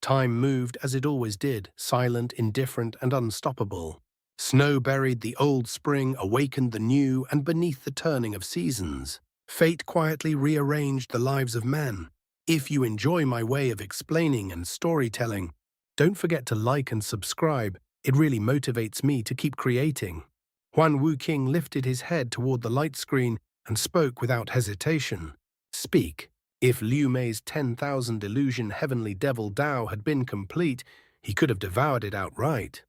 Time moved as it always did, silent, indifferent, and unstoppable. Snow buried the old spring, awakened the new, and beneath the turning of seasons, fate quietly rearranged the lives of men. If you enjoy my way of explaining and storytelling, don't forget to like and subscribe. It really motivates me to keep creating. Huan Wuqing lifted his head toward the light screen and spoke without hesitation. Speak. If Liu Mei's 10,000 illusion heavenly devil Dao had been complete, he could have devoured it outright.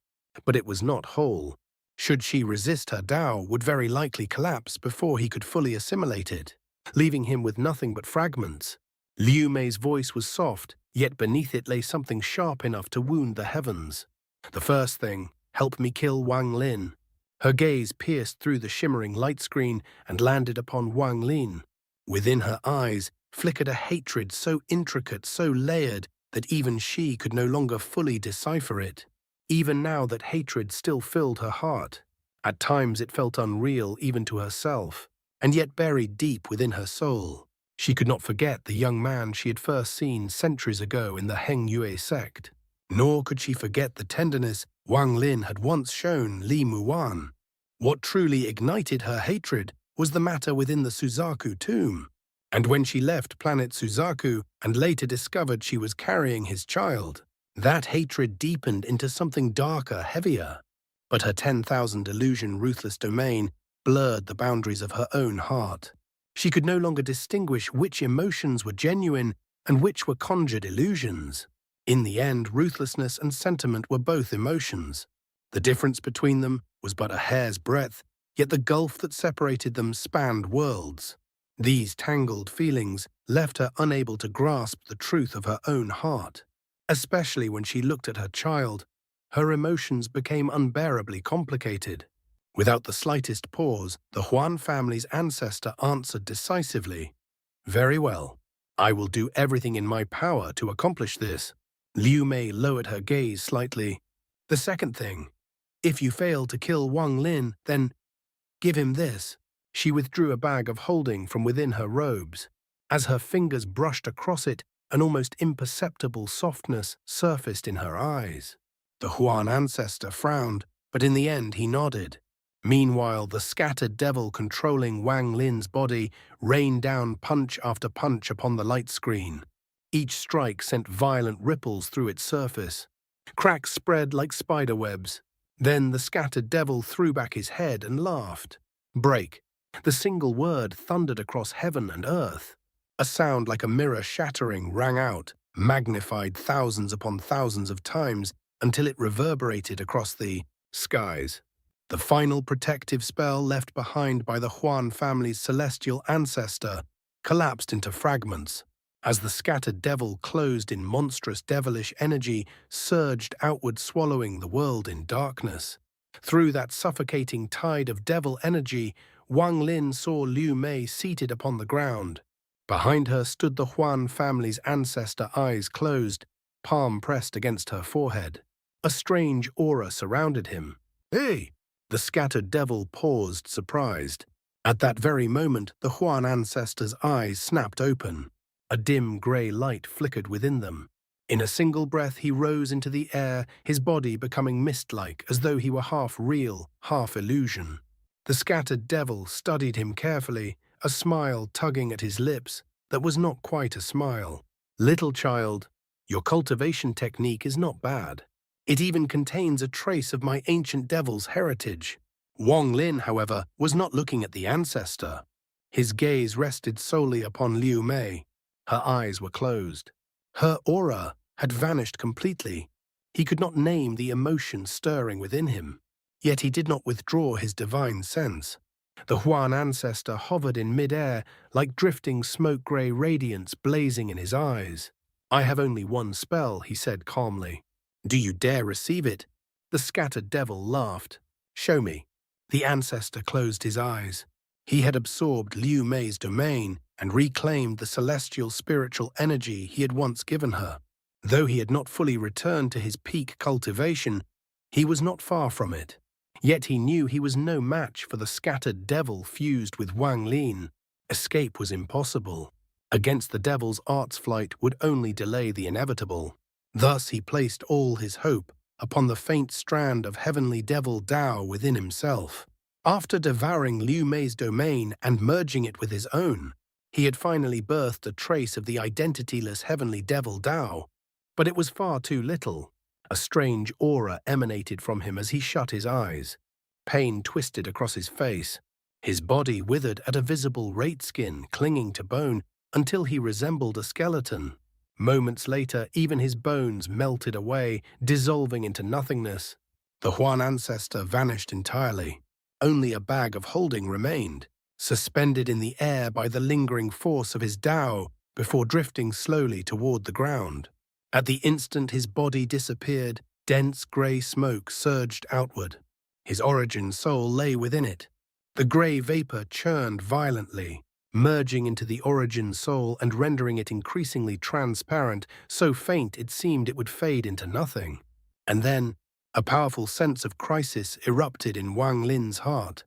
But it was not whole. Should she resist, her Dao would very likely collapse before he could fully assimilate it, leaving him with nothing but fragments. Liu Mei's voice was soft, yet beneath it lay something sharp enough to wound the heavens. The first thing, help me kill Wang Lin. Her gaze pierced through the shimmering light screen and landed upon Wang Lin. Within her eyes flickered a hatred so intricate, so layered, that even she could no longer fully decipher it. Even now that hatred still filled her heart. At times it felt unreal even to herself, and yet buried deep within her soul. She could not forget the young man she had first seen centuries ago in the Heng Yue sect. Nor could she forget the tenderness Wang Lin had once shown Li Muan. What truly ignited her hatred was the matter within the Suzaku tomb. And when she left planet Suzaku and later discovered she was carrying his child, that hatred deepened into something darker, heavier. But her 10,000 illusion ruthless domain blurred the boundaries of her own heart. She could no longer distinguish which emotions were genuine and which were conjured illusions. In the end, ruthlessness and sentiment were both emotions. The difference between them was but a hair's breadth, yet the gulf that separated them spanned worlds. These tangled feelings left her unable to grasp the truth of her own heart. Especially when she looked at her child, her emotions became unbearably complicated. Without the slightest pause, the Huan family's ancestor answered decisively, "Very well. I will do everything in my power to accomplish this." Liu Mei lowered her gaze slightly. "The second thing, if you fail to kill Wang Lin, then give him this." She withdrew a bag of holding from within her robes. As her fingers brushed across it, an almost imperceptible softness surfaced in her eyes. The Huan ancestor frowned, but in the end he nodded. Meanwhile, the scattered devil controlling Wang Lin's body rained down punch after punch upon the light screen. Each strike sent violent ripples through its surface. Cracks spread like spider webs. Then the scattered devil threw back his head and laughed. Break. The single word thundered across heaven and earth. A sound like a mirror shattering rang out, magnified thousands upon thousands of times until it reverberated across the skies. The final protective spell left behind by the Huan family's celestial ancestor collapsed into fragments, as the scattered devil closed in monstrous devilish energy surged outward, swallowing the world in darkness. Through that suffocating tide of devil energy, Wang Lin saw Liu Mei seated upon the ground. Behind her stood the Huan family's ancestor, eyes closed, palm pressed against her forehead. A strange aura surrounded him. "Hey!" The scattered devil paused, surprised. At that very moment, the Huan ancestor's eyes snapped open. A dim grey light flickered within them. In a single breath, he rose into the air, his body becoming mist-like, as though he were half real, half illusion. The scattered devil studied him carefully, a smile tugging at his lips that was not quite a smile. "Little child, your cultivation technique is not bad. It even contains a trace of my ancient devil's heritage." Wang Lin, however, was not looking at the ancestor. His gaze rested solely upon Liu Mei. Her eyes were closed. Her aura had vanished completely. He could not name the emotion stirring within him. Yet he did not withdraw his divine sense. The Huan ancestor hovered in mid-air like drifting smoke-grey radiance blazing in his eyes. "I have only one spell," he said calmly. "Do you dare receive it?" The scattered devil laughed. "Show me." The ancestor closed his eyes. He had absorbed Liu Mei's domain and reclaimed the celestial spiritual energy he had once given her. Though he had not fully returned to his peak cultivation, he was not far from it. Yet he knew he was no match for the scattered devil fused with Wang Lin. Escape was impossible. Against the devil's art's flight would only delay the inevitable. Thus he placed all his hope upon the faint strand of heavenly devil Dao within himself. After devouring Liu Mei's domain and merging it with his own, he had finally birthed a trace of the identityless heavenly devil Dao, but it was far too little. A strange aura emanated from him as he shut his eyes. Pain twisted across his face. His body withered at a visible rate skin clinging to bone until he resembled a skeleton. Moments later, even his bones melted away, dissolving into nothingness. The Huan ancestor vanished entirely. Only a bag of holding remained, suspended in the air by the lingering force of his Dao before drifting slowly toward the ground. At the instant his body disappeared, dense grey smoke surged outward. His origin soul lay within it. The grey vapor churned violently, merging into the origin soul and rendering it increasingly transparent, so faint it seemed it would fade into nothing. And then, a powerful sense of crisis erupted in Wang Lin's heart.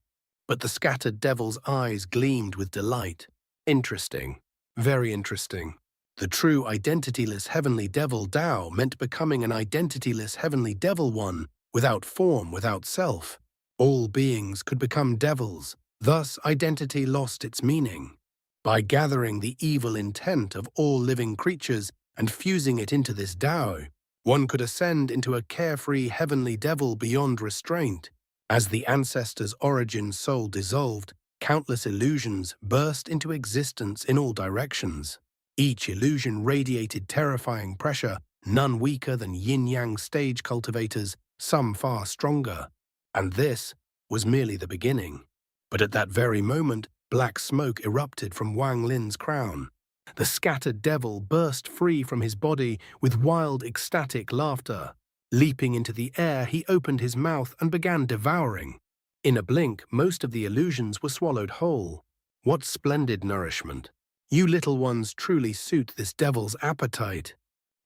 But the scattered devil's eyes gleamed with delight. Interesting. Very interesting. The true identityless heavenly devil Dao meant becoming an identityless heavenly devil one, without form, without self. All beings could become devils, thus identity lost its meaning. By gathering the evil intent of all living creatures and fusing it into this Dao, one could ascend into a carefree heavenly devil beyond restraint. As the ancestor's origin soul dissolved, countless illusions burst into existence in all directions. Each illusion radiated terrifying pressure, none weaker than yin-yang stage cultivators, some far stronger. And this was merely the beginning. But at that very moment, black smoke erupted from Wang Lin's crown. The scattered devil burst free from his body with wild, ecstatic laughter. Leaping into the air, he opened his mouth and began devouring. In a blink, most of the illusions were swallowed whole. What splendid nourishment! You little ones truly suit this devil's appetite.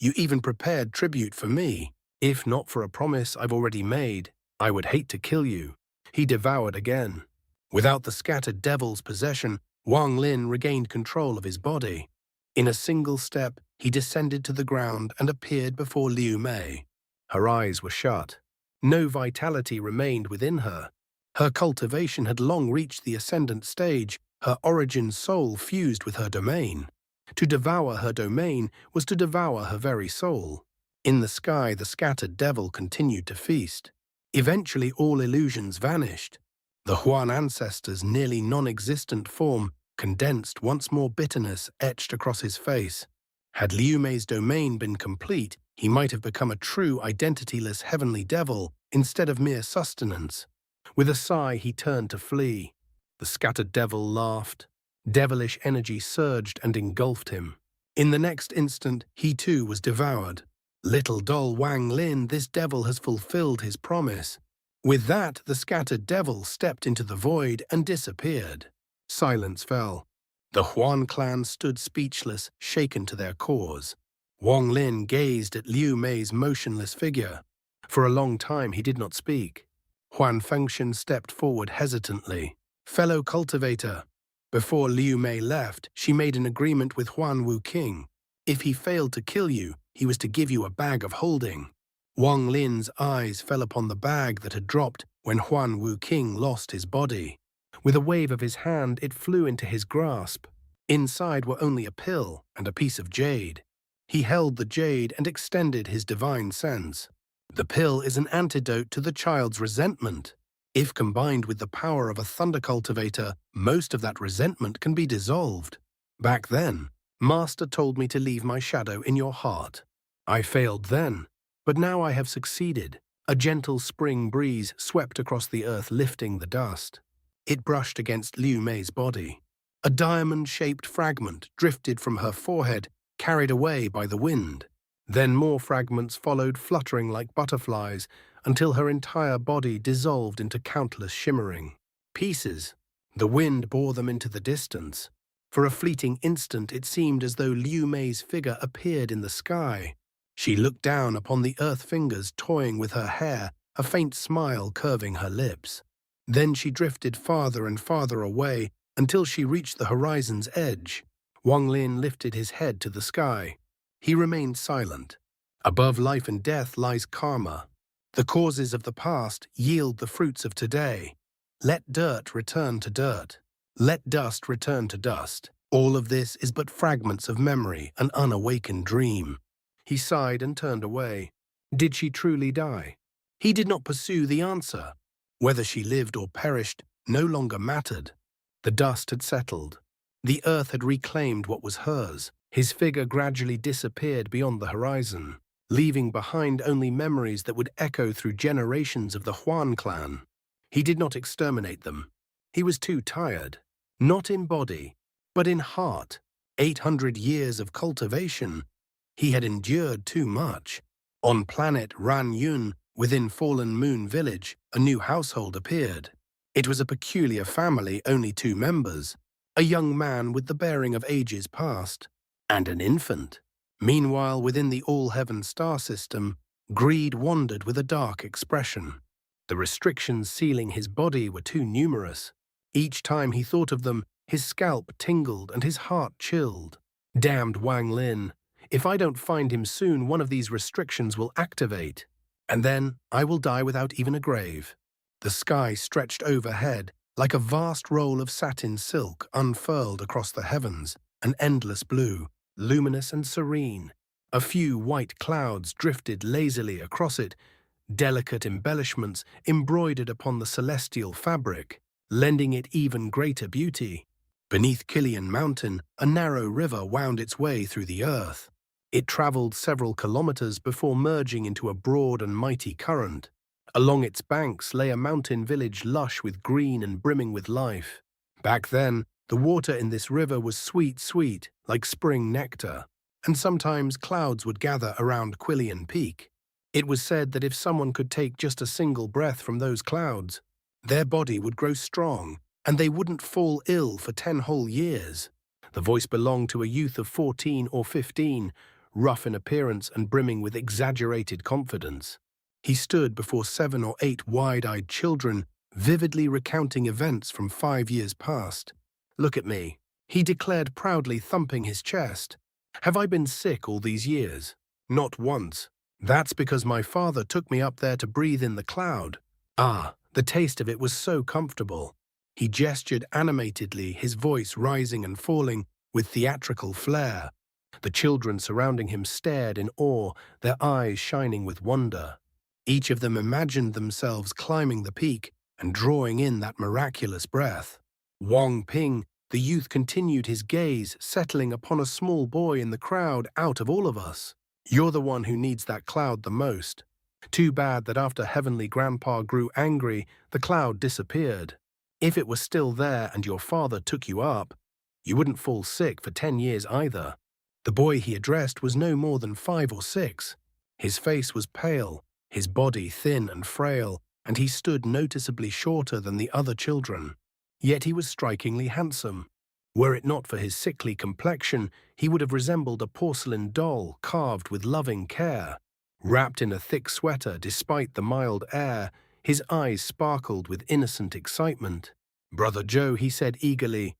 You even prepared tribute for me. If not for a promise I've already made, I would hate to kill you. He devoured again. Without the scattered devil's possession, Wang Lin regained control of his body. In a single step, he descended to the ground and appeared before Liu Mei. Her eyes were shut. No vitality remained within her. Her cultivation had long reached the ascendant stage, her origin soul fused with her domain. To devour her domain was to devour her very soul. In the sky, the scattered devil continued to feast. Eventually, all illusions vanished. The Huan ancestor's nearly non-existent form condensed, once more bitterness etched across his face. Had Liu Mei's domain been complete, he might have become a true identityless heavenly devil instead of mere sustenance. With a sigh, he turned to flee. The scattered devil laughed. Devilish energy surged and engulfed him. In the next instant, he too was devoured. Little doll Wang Lin, this devil has fulfilled his promise. With that, the scattered devil stepped into the void and disappeared. Silence fell. The Huan clan stood speechless, shaken to their cores. Wang Lin gazed at Liu Mei's motionless figure. For a long time he did not speak. Huan Fengshan stepped forward hesitantly. "Fellow cultivator." Before Liu Mei left, she made an agreement with Huan Wu King. If he failed to kill you, he was to give you a bag of holding. Wang Lin's eyes fell upon the bag that had dropped when Huan Wu King lost his body. With a wave of his hand, it flew into his grasp. Inside were only a pill and a piece of jade. He held the jade and extended his divine sense. The pill is an antidote to the child's resentment. If combined with the power of a thunder cultivator, most of that resentment can be dissolved. Back then, Master told me to leave my shadow in your heart. I failed then, but now I have succeeded. A gentle spring breeze swept across the earth, lifting the dust. It brushed against Liu Mei's body. A diamond-shaped fragment drifted from her forehead, carried away by the wind. Then more fragments followed, fluttering like butterflies, until her entire body dissolved into countless shimmering pieces. The wind bore them into the distance. For a fleeting instant, it seemed as though Liu Mei's figure appeared in the sky. She looked down upon the earth fingers toying with her hair, a faint smile curving her lips. Then she drifted farther and farther away until she reached the horizon's edge. Wang Lin lifted his head to the sky. He remained silent. Above life and death lies karma. The causes of the past yield the fruits of today. Let dirt return to dirt. Let dust return to dust. All of this is but fragments of memory, an unawakened dream. He sighed and turned away. Did she truly die? He did not pursue the answer. Whether she lived or perished no longer mattered. The dust had settled. The earth had reclaimed what was hers. His figure gradually disappeared beyond the horizon, leaving behind only memories that would echo through generations of the Huan clan. He did not exterminate them. He was too tired, not in body, but in heart. 800 years of cultivation. He had endured too much. On planet Ran Yun, within Fallen Moon Village, a new household appeared. It was a peculiar family, only 2 members, a young man with the bearing of ages past, and an infant. Meanwhile, within the All-Heaven star system, greed wandered with a dark expression. The restrictions sealing his body were too numerous. Each time he thought of them, his scalp tingled and his heart chilled. Damned Wang Lin. If I don't find him soon, one of these restrictions will activate. And then I will die without even a grave. The sky stretched overhead like a vast roll of satin silk unfurled across the heavens, an endless blue, luminous and serene. A few white clouds drifted lazily across it, delicate embellishments embroidered upon the celestial fabric, lending it even greater beauty. Beneath Kilian Mountain, a narrow river wound its way through the earth. It traveled several kilometers before merging into a broad and mighty current. Along its banks lay a mountain village lush with green and brimming with life. Back then, the water in this river was sweet, sweet, like spring nectar, and sometimes clouds would gather around Quillian Peak. It was said that if someone could take just a single breath from those clouds, their body would grow strong, and they wouldn't fall ill for 10 whole years. The voice belonged to a youth of 14 or 15, rough in appearance and brimming with exaggerated confidence. He stood before 7 or 8 wide-eyed children, vividly recounting events from 5 years past. Look at me, he declared proudly, thumping his chest. Have I been sick all these years? Not once. That's because my father took me up there to breathe in the cloud. Ah, the taste of it was so comfortable. He gestured animatedly, his voice rising and falling with theatrical flair. The children surrounding him stared in awe, their eyes shining with wonder. Each of them imagined themselves climbing the peak and drawing in that miraculous breath. Wang Ping, the youth, continued his gaze, settling upon a small boy in the crowd. Out of all of us, you're the one who needs that cloud the most. Too bad that after Heavenly Grandpa grew angry, the cloud disappeared. If it was still there and your father took you up, you wouldn't fall sick for 10 years either. The boy he addressed was no more than 5 or 6. His face was pale, his body thin and frail, and he stood noticeably shorter than the other children. Yet he was strikingly handsome. Were it not for his sickly complexion, he would have resembled a porcelain doll carved with loving care. Wrapped in a thick sweater despite the mild air, his eyes sparkled with innocent excitement. "Brother Zhou," he said eagerly,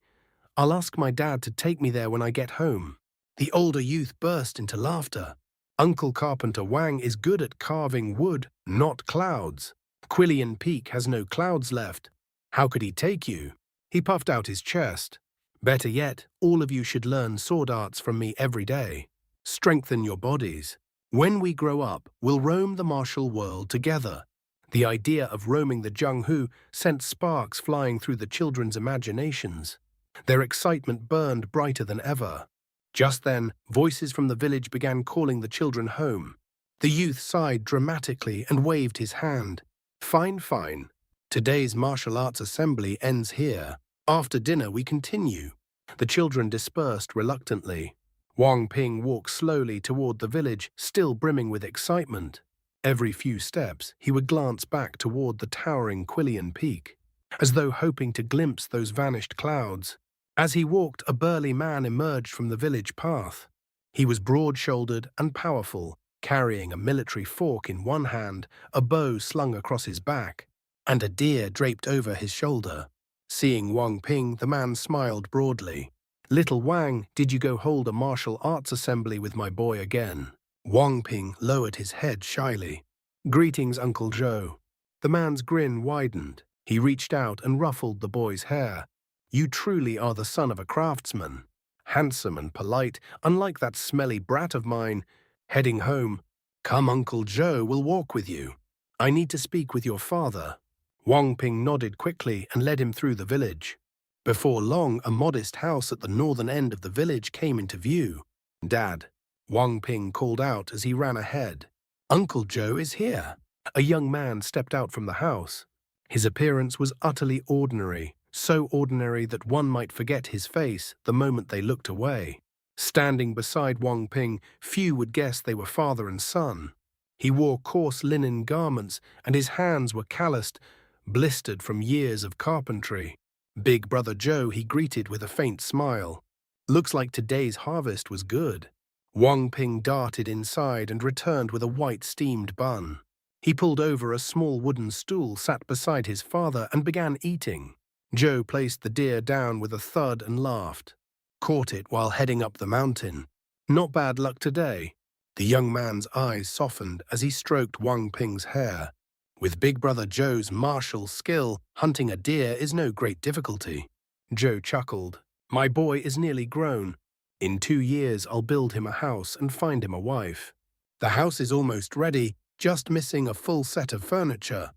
"I'll ask my dad to take me there when I get home." The older youth burst into laughter. "Uncle Carpenter Wang is good at carving wood, not clouds. Quillian Peak has no clouds left. How could he take you?" He puffed out his chest. "Better yet, all of you should learn sword arts from me every day. Strengthen your bodies. When we grow up, we'll roam the martial world together." The idea of roaming the Zhanghu sent sparks flying through the children's imaginations. Their excitement burned brighter than ever. Just then, voices from the village began calling the children home. The youth sighed dramatically and waved his hand. "Fine, fine. Today's martial arts assembly ends here. After dinner we continue." The children dispersed reluctantly. Wang Ping walked slowly toward the village, still brimming with excitement. Every few steps, he would glance back toward the towering Quillian Peak, as though hoping to glimpse those vanished clouds. As he walked, a burly man emerged from the village path. He was broad-shouldered and powerful, carrying a military fork in one hand, a bow slung across his back, and a deer draped over his shoulder. Seeing Wang Ping, the man smiled broadly. "Little Wang, did you go hold a martial arts assembly with my boy again?" Wang Ping lowered his head shyly. "Greetings, Uncle Zhou." The man's grin widened. He reached out and ruffled the boy's hair. "You truly are the son of a craftsman. Handsome and polite, unlike that smelly brat of mine. Heading home. Come, Uncle Zhou will walk with you. I need to speak with your father." Wang Ping nodded quickly and led him through the village. Before long, a modest house at the northern end of the village came into view. "Dad," Wang Ping called out as he ran ahead. "Uncle Zhou is here." A young man stepped out from the house. His appearance was utterly ordinary, so ordinary that one might forget his face the moment they looked away. Standing beside Wang Ping, few would guess they were father and son. He wore coarse linen garments, and his hands were calloused, blistered from years of carpentry. Big brother Zhou he greeted with a faint smile. "Looks like today's harvest was good." Wang Ping darted inside and returned with a white steamed bun. He pulled over a small wooden stool, sat beside his father, and began eating. Zhou placed the deer down with a thud and laughed. "Caught it while heading up the mountain. Not bad luck today." The young man's eyes softened as he stroked Wang Ping's hair. "With big brother Zhou's martial skill, hunting a deer is no great difficulty." Zhou chuckled. "My boy is nearly grown. In 2 years I'll build him a house and find him a wife. The house is almost ready, just missing a full set of furniture.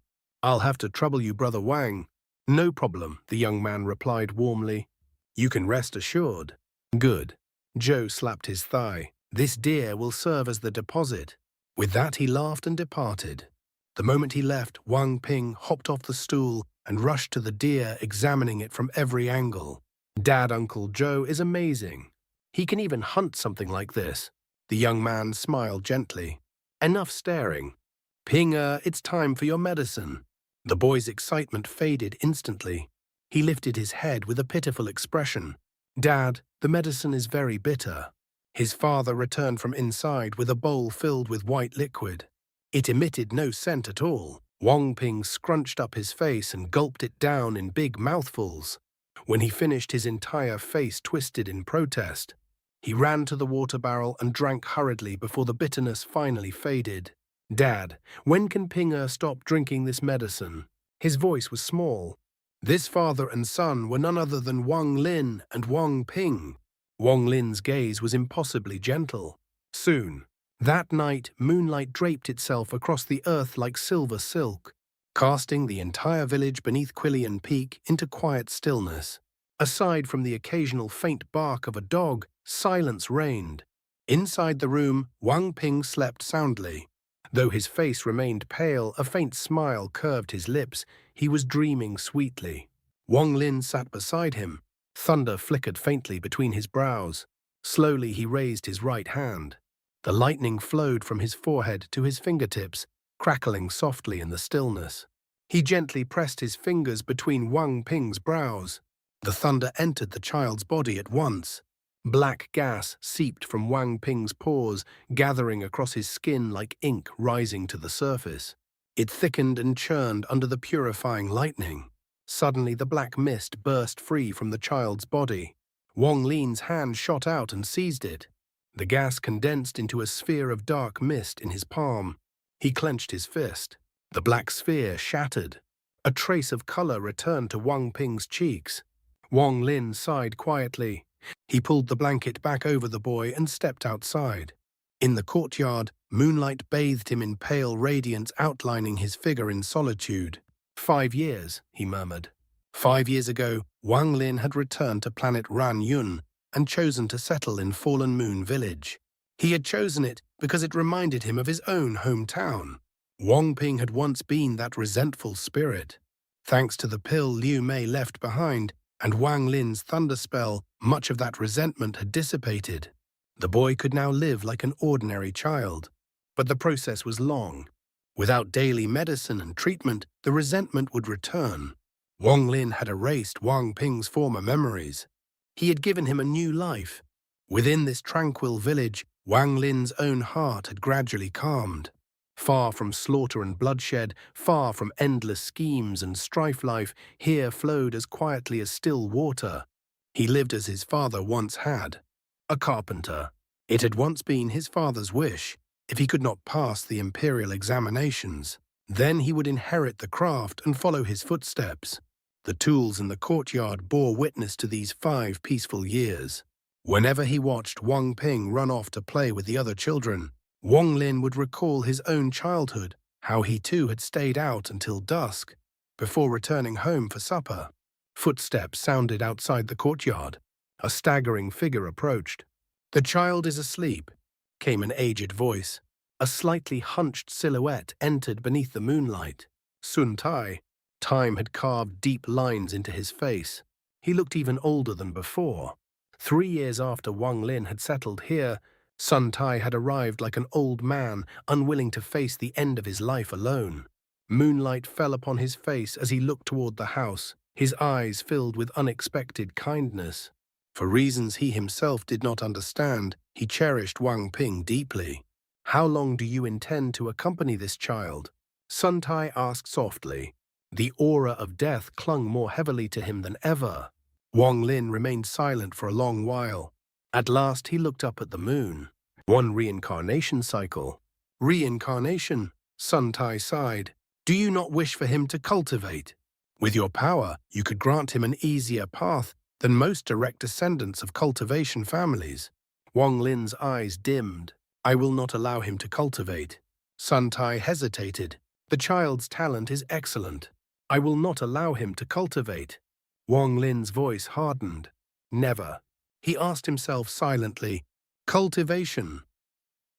I'll have to trouble you, Brother Wang." "No problem," the young man replied warmly. "You can rest assured." "Good." Zhou slapped his thigh. "This deer will serve as the deposit." With that he laughed and departed. The moment he left, Wang Ping hopped off the stool and rushed to the deer, examining it from every angle. "Dad, Uncle Zhou is amazing. He can even hunt something like this." The young man smiled gently. "Enough staring. Ping-er, it's time for your medicine." The boy's excitement faded instantly. He lifted his head with a pitiful expression. "Dad, the medicine is very bitter." His father returned from inside with a bowl filled with white liquid. It emitted no scent at all. Wang Ping scrunched up his face and gulped it down in big mouthfuls. When he finished, his entire face twisted in protest. He ran to the water barrel and drank hurriedly before the bitterness finally faded. "Dad, when can Ping-er stop drinking this medicine?" His voice was small. This father and son were none other than Wang Lin and Wang Ping. Wang Lin's gaze was impossibly gentle. "Soon." That night, moonlight draped itself across the earth like silver silk, casting the entire village beneath Quillian Peak into quiet stillness. Aside from the occasional faint bark of a dog, silence reigned. Inside the room, Wang Ping slept soundly. Though his face remained pale, a faint smile curved his lips. He was dreaming sweetly. Wang Lin sat beside him. Thunder flickered faintly between his brows. Slowly he raised his right hand. The lightning flowed from his forehead to his fingertips, crackling softly in the stillness. He gently pressed his fingers between Wang Ping's brows. The thunder entered the child's body at once. Black gas seeped from Wang Ping's pores, gathering across his skin like ink rising to the surface. It thickened and churned under the purifying lightning. Suddenly the black mist burst free from the child's body. Wang Lin's hand shot out and seized it. The gas condensed into a sphere of dark mist in his palm. He clenched his fist. The black sphere shattered. A trace of color returned to Wang Ping's cheeks. Wang Lin sighed quietly. He pulled the blanket back over the boy and stepped outside. In the courtyard, moonlight bathed him in pale radiance, outlining his figure in solitude. 5 years, he murmured. 5 years ago, Wang Lin had returned to planet Ran Yun and chosen to settle in Fallen Moon Village. He had chosen it because it reminded him of his own hometown. Wang Ping had once been that resentful spirit. Thanks to the pill Liu Mei left behind and Wang Lin's thunder spell, much of that resentment had dissipated. The boy could now live like an ordinary child. But the process was long. Without daily medicine and treatment, the resentment would return. Wang Lin had erased Wang Ping's former memories. He had given him a new life. Within this tranquil village, Wang Lin's own heart had gradually calmed. Far from slaughter and bloodshed, far from endless schemes and strife, life here flowed as quietly as still water. He lived as his father once had. A carpenter. It had once been his father's wish. if he could not pass the imperial examinations. Then he would inherit the craft and follow his footsteps. The tools in the courtyard bore witness to these 5 peaceful years. Whenever he watched Wang Ping run off to play with the other children, Wang Lin would recall his own childhood, how he too had stayed out until dusk, before returning home for supper. Footsteps sounded outside the courtyard. A staggering figure approached. "The child is asleep," came an aged voice. A slightly hunched silhouette entered beneath the moonlight. Sun Tai. Time had carved deep lines into his face. He looked even older than before. 3 years after Wang Lin had settled here, Sun Tai had arrived like an old man, unwilling to face the end of his life alone. Moonlight fell upon his face as he looked toward the house, his eyes filled with unexpected kindness. For reasons he himself did not understand, he cherished Wang Ping deeply. "How long do you intend to accompany this child?" Sun Tai asked softly. The aura of death clung more heavily to him than ever. Wang Lin remained silent for a long while. At last he looked up at the moon. "1 reincarnation cycle." "Reincarnation?" Sun Tai sighed. "Do you not wish for him to cultivate? With your power, you could grant him an easier path than most direct descendants of cultivation families." Wang Lin's eyes dimmed. "I will not allow him to cultivate." Sun Tai hesitated. "The child's talent is excellent. I will not allow him to cultivate." Wang Lin's voice hardened. "Never." He asked himself silently, "Cultivation?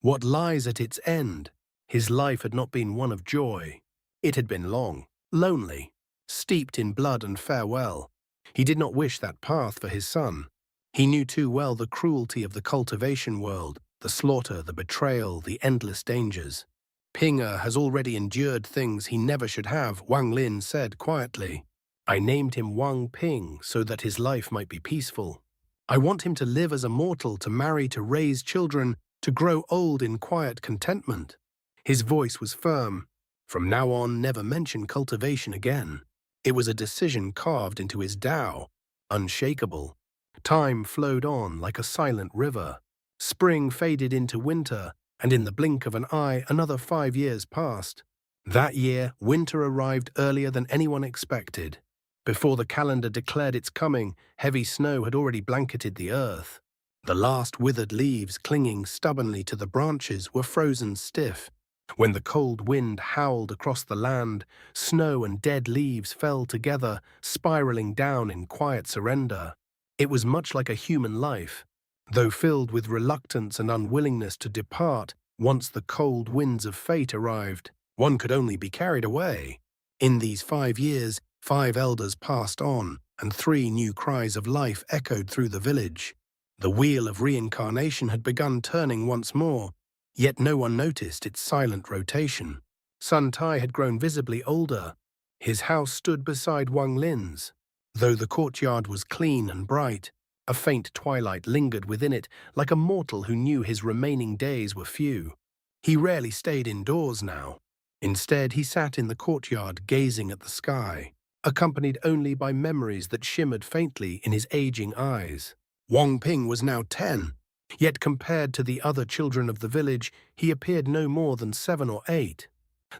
What lies at its end?" His life had not been one of joy. It had been long, lonely, steeped in blood and farewell. He did not wish that path for his son. He knew too well the cruelty of the cultivation world, the slaughter, the betrayal, the endless dangers. "Pinger has already endured things he never should have," Wang Lin said quietly. "I named him Wang Ping so that his life might be peaceful. I want him to live as a mortal, to marry, to raise children, to grow old in quiet contentment." His voice was firm. From now on, never mention cultivation again. It was a decision carved into his Tao, unshakable. Time flowed on like a silent river. Spring faded into winter, and in the blink of an eye, another 5 years passed. That year, winter arrived earlier than anyone expected. Before the calendar declared its coming, heavy snow had already blanketed the earth. The last withered leaves, clinging stubbornly to the branches, were frozen stiff. When the cold wind howled across the land, snow and dead leaves fell together, spiraling down in quiet surrender. It was much like a human life, though filled with reluctance and unwillingness to depart. Once the cold winds of fate arrived, one could only be carried away. In these 5 years, 5 elders passed on, and 3 new cries of life echoed through the village. The wheel of reincarnation had begun turning once more, yet no one noticed its silent rotation. Sun Tai had grown visibly older. His house stood beside Wang Lin's. Though the courtyard was clean and bright, a faint twilight lingered within it, like a mortal who knew his remaining days were few. He rarely stayed indoors now. Instead, he sat in the courtyard gazing at the sky, accompanied only by memories that shimmered faintly in his aging eyes. Wang Ping was now 10, yet compared to the other children of the village, he appeared no more than 7 or 8.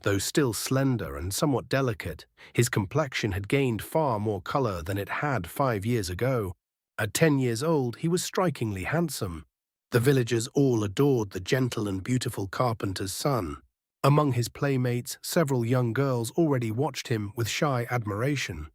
Though still slender and somewhat delicate, his complexion had gained far more color than it had 5 years ago. At 10 years old, he was strikingly handsome. The villagers all adored the gentle and beautiful carpenter's son. Among his playmates, several young girls already watched him with shy admiration.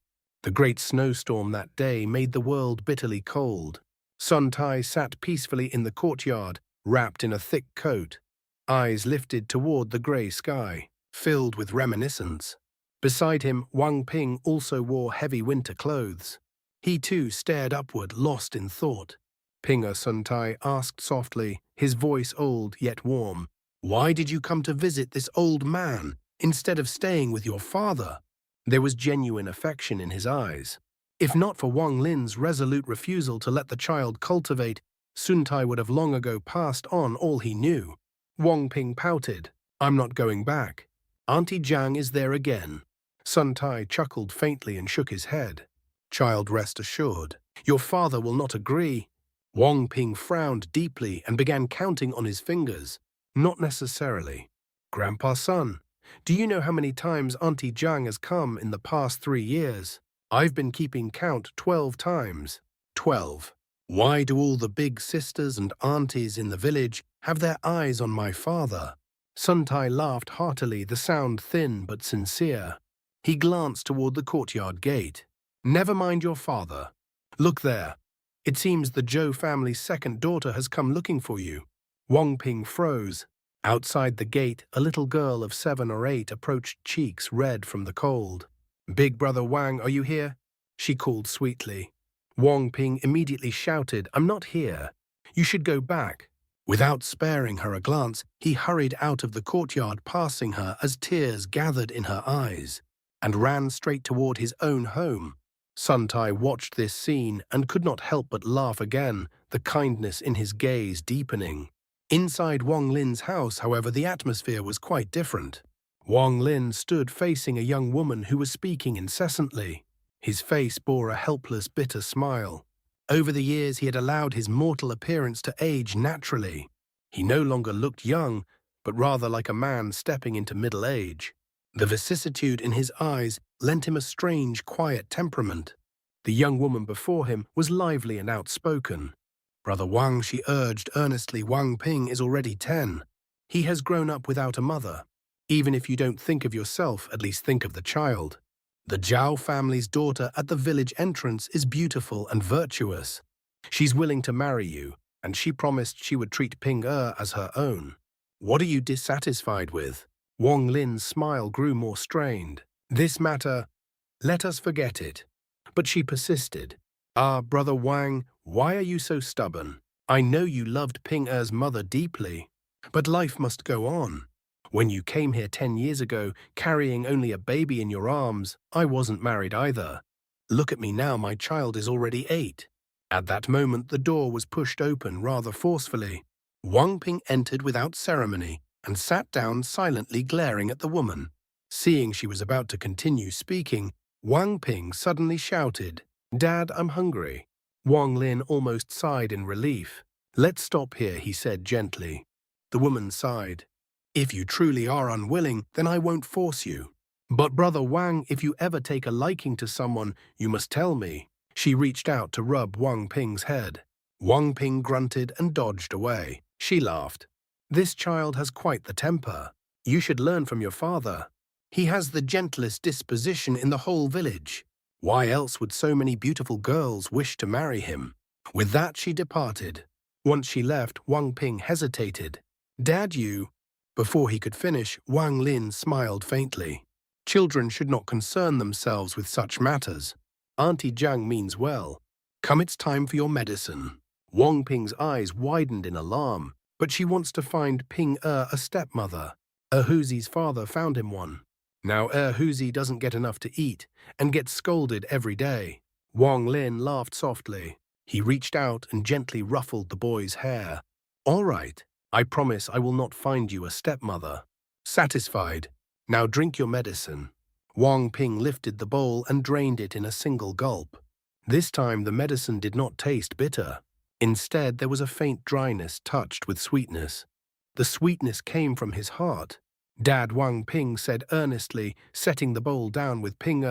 The great snowstorm that day made the world bitterly cold. Sun Tai sat peacefully in the courtyard, wrapped in a thick coat, eyes lifted toward the grey sky, filled with reminiscence. Beside him, Wang Ping also wore heavy winter clothes. He too stared upward, lost in thought. "Pinger," Sun Tai asked softly, his voice old yet warm, "why did you come to visit this old man instead of staying with your father?" There was genuine affection in his eyes. If not for Wang Lin's resolute refusal to let the child cultivate, Sun Tai would have long ago passed on all he knew. Wang Ping pouted. "I'm not going back. Auntie Zhang is there again." Sun Tai chuckled faintly and shook his head. "Child, rest assured. Your father will not agree." Wang Ping frowned deeply and began counting on his fingers. Not necessarily. Grandpa's son, do you know how many times Auntie Zhang has come in the past 3 years? I've been keeping count 12 times. 12. Why do all the big sisters and aunties in the village have their eyes on my father? Sun Tai laughed heartily, the sound thin but sincere. He glanced toward the courtyard gate. Never mind your father. Look there. It seems the Zhou family's second daughter has come looking for you. Wang Ping froze. Outside the gate, a little girl of 7 or 8 approached, cheeks red from the cold. "Big brother Wang, are you here?" she called sweetly. Wang Ping immediately shouted, "I'm not here. You should go back." Without sparing her a glance, he hurried out of the courtyard, passing her as tears gathered in her eyes, and ran straight toward his own home. Sun Tai watched this scene and could not help but laugh again, the kindness in his gaze deepening. Inside Wang Lin's house, however, the atmosphere was quite different. Wang Lin stood facing a young woman who was speaking incessantly. His face bore a helpless, bitter smile. Over the years, he had allowed his mortal appearance to age naturally. He no longer looked young, but rather like a man stepping into middle age. The vicissitude in his eyes lent him a strange, quiet temperament. The young woman before him was lively and outspoken. "Brother Wang," she urged earnestly, "Wang Ping is already 10. He has grown up without a mother. Even if you don't think of yourself, at least think of the child. The Zhao family's daughter at the village entrance is beautiful and virtuous. She's willing to marry you, and she promised she would treat Ping as her own. What are you dissatisfied with?" Wang Lin's smile grew more strained. "This matter, let us forget it." But she persisted. "Ah, brother Wang, why are you so stubborn? I know you loved Ping Er's mother deeply, but life must go on. When you came here 10 years ago, carrying only a baby in your arms, I wasn't married either. Look at me now, my child is already 8. At that moment, the door was pushed open rather forcefully. Wang Ping entered without ceremony and sat down silently, glaring at the woman. Seeing she was about to continue speaking, Wang Ping suddenly shouted, "Dad, I'm hungry." Wang Lin almost sighed in relief. "Let's stop here," he said gently. The woman sighed. "If you truly are unwilling, then I won't force you. But brother Wang, if you ever take a liking to someone, you must tell me." She reached out to rub Wang Ping's head. Wang Ping grunted and dodged away. She laughed. "This child has quite the temper. You should learn from your father. He has the gentlest disposition in the whole village. Why else would so many beautiful girls wish to marry him?" With that, she departed. Once she left, Wang Ping hesitated. "Dad, you—" Before he could finish, Wang Lin smiled faintly. "Children should not concern themselves with such matters. Auntie Zhang means well. Come, it's time for your medicine." Wang Ping's eyes widened in alarm, but she wants to find Ping a stepmother. Huzi's father found him one. Now Huzi doesn't get enough to eat and gets scolded every day. Wang Lin laughed softly. He reached out and gently ruffled the boy's hair. "All right, I promise I will not find you a stepmother." Satisfied? "Now drink your medicine." Wang Ping lifted the bowl and drained it in a single gulp. This time the medicine did not taste bitter. Instead, there was a faint dryness touched with sweetness. The sweetness came from his heart. Dad, Wang Ping said earnestly, setting the bowl down with Ping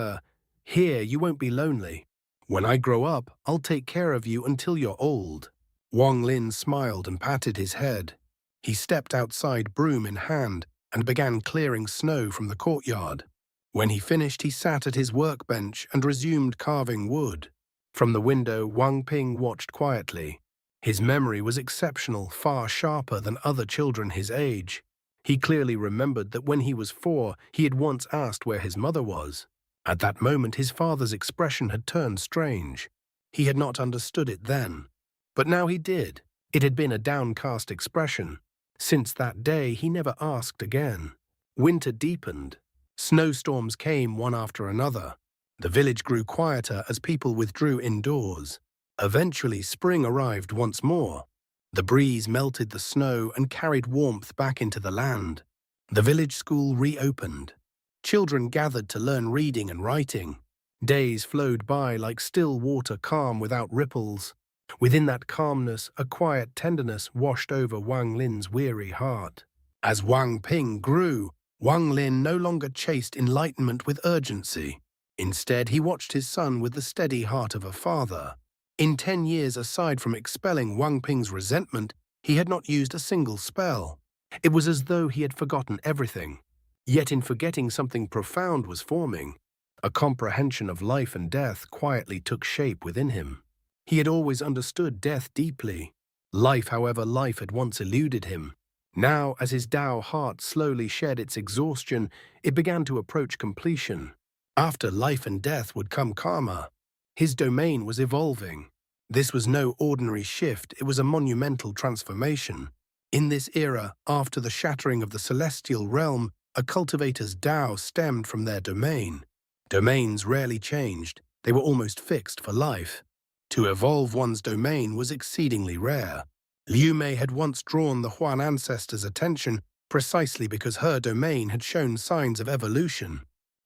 "Here, you won't be lonely. When I grow up, I'll take care of you until you're old." Wang Lin smiled and patted his head. He stepped outside, broom in hand, and began clearing snow from the courtyard. When he finished, he sat at his workbench and resumed carving wood. From the window, Wang Ping watched quietly. His memory was exceptional, far sharper than other children his age. He clearly remembered that when he was 4, he had once asked where his mother was. At that moment, his father's expression had turned strange. He had not understood it then. But now he did. It had been a downcast expression. Since that day, he never asked again. Winter deepened. Snowstorms came one after another. The village grew quieter as people withdrew indoors. Eventually, spring arrived once more. The breeze melted the snow and carried warmth back into the land. The village school reopened. Children gathered to learn reading and writing. Days flowed by like still water, calm without ripples. Within that calmness, a quiet tenderness washed over Wang Lin's weary heart. As Wang Ping grew, Wang Lin no longer chased enlightenment with urgency. Instead, he watched his son with the steady heart of a father. In 10 years, aside from expelling Wang Ping's resentment, he had not used a single spell. It was as though he had forgotten everything. Yet in forgetting, something profound was forming. A comprehension of life and death quietly took shape within him. He had always understood death deeply. Life, however, life had once eluded him. Now, as his Tao heart slowly shed its exhaustion, it began to approach completion. After life and death would come karma. His domain was evolving. This was no ordinary shift, it was a monumental transformation. In this era, after the shattering of the celestial realm, a cultivator's Tao stemmed from their domain. Domains rarely changed, they were almost fixed for life. To evolve one's domain was exceedingly rare. Liu Mei had once drawn the Huan ancestor's attention precisely because her domain had shown signs of evolution.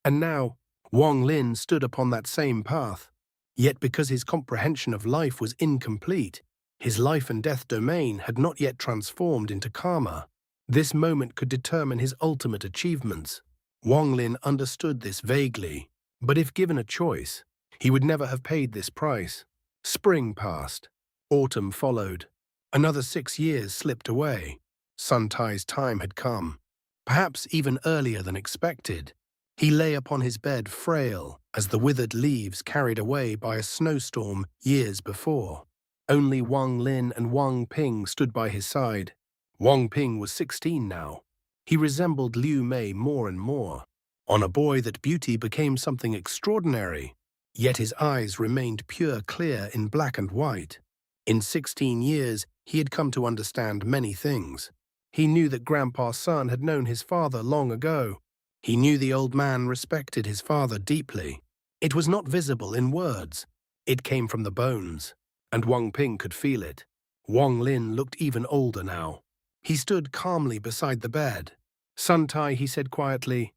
And now, Wang Lin stood upon that same path. Yet because his comprehension of life was incomplete, his life and death domain had not yet transformed into karma. This moment could determine his ultimate achievements. Wang Lin understood this vaguely, but if given a choice, he would never have paid this price. Spring passed. Autumn followed. Another 6 years slipped away. Sun Tai's time had come, perhaps even earlier than expected. He lay upon his bed frail as the withered leaves carried away by a snowstorm years before. Only Wang Lin and Wang Ping stood by his side. Wang Ping was 16 now. He resembled Liu Mei more and more. On a boy that beauty became something extraordinary, yet his eyes remained pure clear in black and white. In 16 years, he had come to understand many things. He knew that Grandpa's son had known his father long ago. He knew the old man respected his father deeply. It was not visible in words. It came from the bones, and Wang Ping could feel it. Wang Lin looked even older now. He stood calmly beside the bed. "Sun Tai," he said quietly,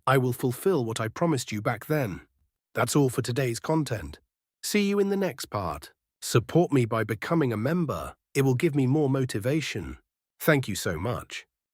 "I will fulfill what I promised you back then." That's all for today's content. See you in the next part. Support me by becoming a member. It will give me more motivation. Thank you so much.